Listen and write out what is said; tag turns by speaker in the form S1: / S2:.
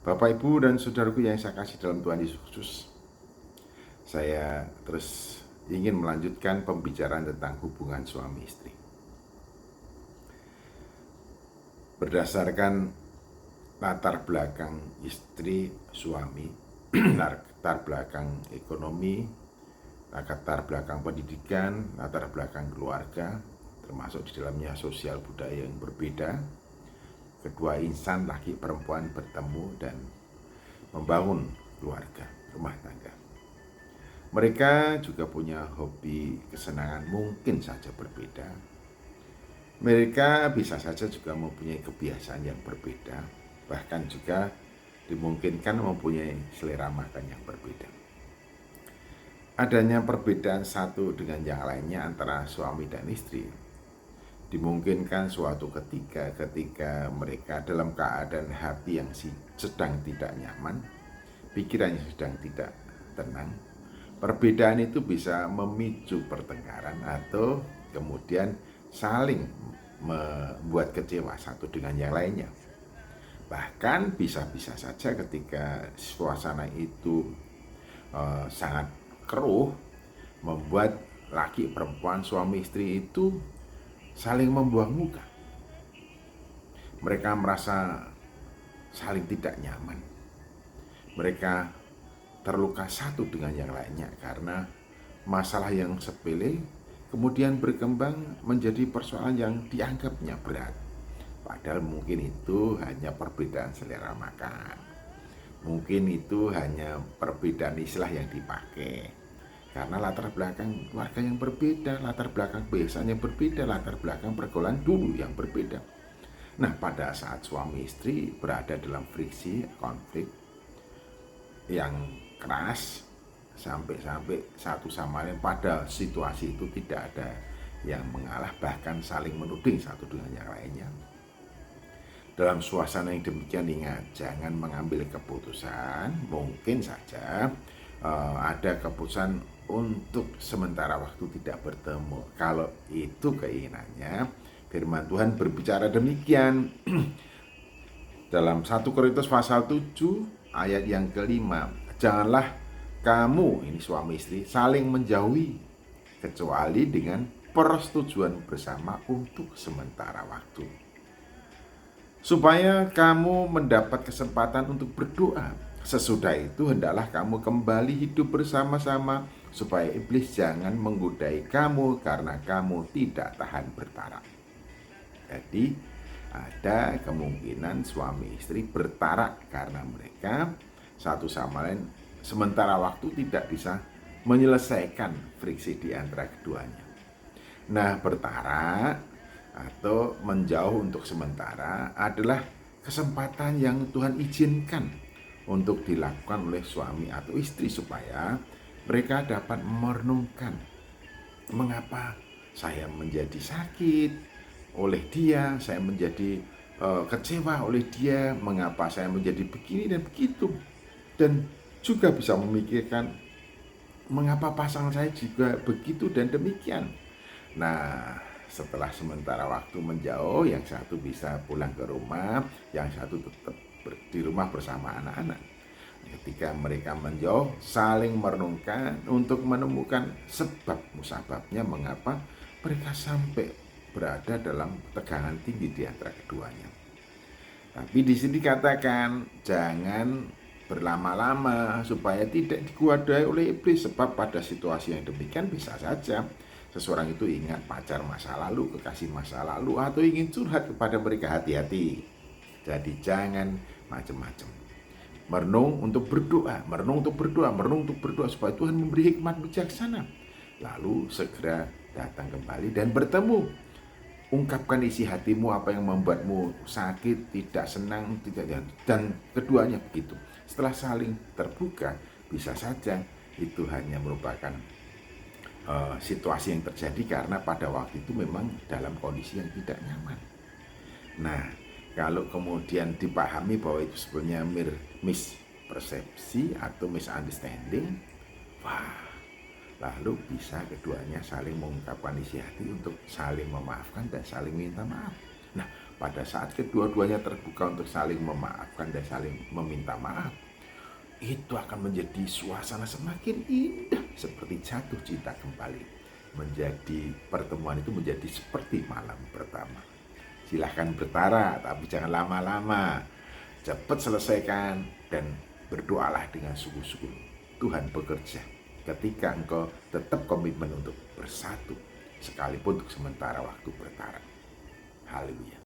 S1: Bapak, Ibu, dan saudaraku yang saya kasih dalam Tuhan Yesus Kristus, saya terus ingin melanjutkan pembicaraan tentang hubungan suami istri. Berdasarkan latar belakang istri suami, latar belakang ekonomi, latar belakang pendidikan, latar belakang keluarga, termasuk di dalamnya sosial budaya yang berbeda, kedua insan laki perempuan bertemu dan membangun keluarga, rumah tangga. Mereka juga punya hobi, kesenangan mungkin saja berbeda. Mereka bisa saja juga mempunyai kebiasaan yang berbeda, bahkan juga dimungkinkan mempunyai selera makan yang berbeda. Adanya perbedaan satu dengan yang lainnya antara suami dan istri dimungkinkan suatu ketika mereka dalam keadaan hati yang sedang tidak nyaman, pikirannya sedang tidak tenang. Perbedaan itu bisa memicu pertengkaran atau kemudian saling membuat kecewa satu dengan yang lainnya. Bahkan bisa-bisa saja ketika suasana itu sangat keruh, membuat laki perempuan suami istri itu saling membuang muka. Mereka merasa saling tidak nyaman. Mereka terluka satu dengan yang lainnya karena masalah yang sepele kemudian berkembang menjadi persoalan yang dianggapnya berat. Padahal mungkin itu hanya perbedaan selera makan. Mungkin itu hanya perbedaan istilah yang dipakai. Karena latar belakang keluarga yang berbeda, latar belakang kebiasaan yang berbeda, latar belakang pergaulan dulu yang berbeda. Nah, pada saat suami istri berada dalam friksi, konflik yang keras, sampai satu sama lain pada situasi itu tidak ada yang mengalah, bahkan saling menuding satu dengan yang lainnya. Dalam suasana yang demikian, ingat, jangan mengambil keputusan. Mungkin saja ada keputusan untuk sementara waktu tidak bertemu. Kalau itu keinginannya, firman Tuhan berbicara demikian. Dalam 1 Korintus pasal 7 ayat yang kelima, janganlah kamu, ini suami istri, saling menjauhi kecuali dengan persetujuan bersama untuk sementara waktu, supaya kamu mendapat kesempatan untuk berdoa. Sesudah itu hendaklah kamu kembali hidup bersama-sama, supaya iblis jangan menggodai kamu karena kamu tidak tahan bertarak. Jadi ada kemungkinan suami istri bertarak karena mereka satu sama lain sementara waktu tidak bisa menyelesaikan friksi di antara keduanya. Nah, bertarak atau menjauh untuk sementara adalah kesempatan yang Tuhan izinkan untuk dilakukan oleh suami atau istri supaya mereka dapat merenungkan, mengapa saya menjadi sakit oleh dia, saya menjadi kecewa oleh dia, mengapa saya menjadi begini dan begitu. Dan juga bisa memikirkan mengapa pasangan saya juga begitu dan demikian. Nah, setelah sementara waktu menjauh, yang satu bisa pulang ke rumah, yang satu tetap di rumah bersama anak-anak. Ketika mereka menjauh, saling merenungkan untuk menemukan sebab musababnya mengapa mereka sampai berada dalam tegangan tinggi di antara keduanya. Tapi di sini dikatakan jangan berlama-lama supaya tidak dikuasai oleh iblis, sebab pada situasi yang demikian bisa saja seseorang itu ingat pacar masa lalu, kekasih masa lalu, atau ingin curhat kepada mereka. Hati-hati. Jadi jangan macam-macam. Merenung untuk berdoa, merenung untuk berdoa supaya Tuhan memberi hikmat bijaksana. Lalu segera datang kembali dan bertemu. Ungkapkan isi hatimu, apa yang membuatmu sakit, tidak senang, dan keduanya begitu. Setelah saling terbuka, bisa saja itu hanya merupakan situasi yang terjadi karena pada waktu itu memang dalam kondisi yang tidak nyaman. Nah, kalau kemudian dipahami bahwa itu sebenarnya mispersepsi atau misunderstanding, lalu bisa keduanya saling mengungkapkan isi hati untuk saling memaafkan dan saling minta maaf. Nah, pada saat kedua-duanya terbuka untuk saling memaafkan dan saling meminta maaf, itu akan menjadi suasana semakin indah seperti jatuh cinta kembali. Menjadi pertemuan itu menjadi seperti malam pertama. Silahkan bertara, tapi jangan lama-lama. Cepat selesaikan dan berdoalah dengan sungguh-sungguh. Tuhan bekerja ketika engkau tetap komitmen untuk bersatu, sekalipun untuk sementara waktu bertara. Haleluya.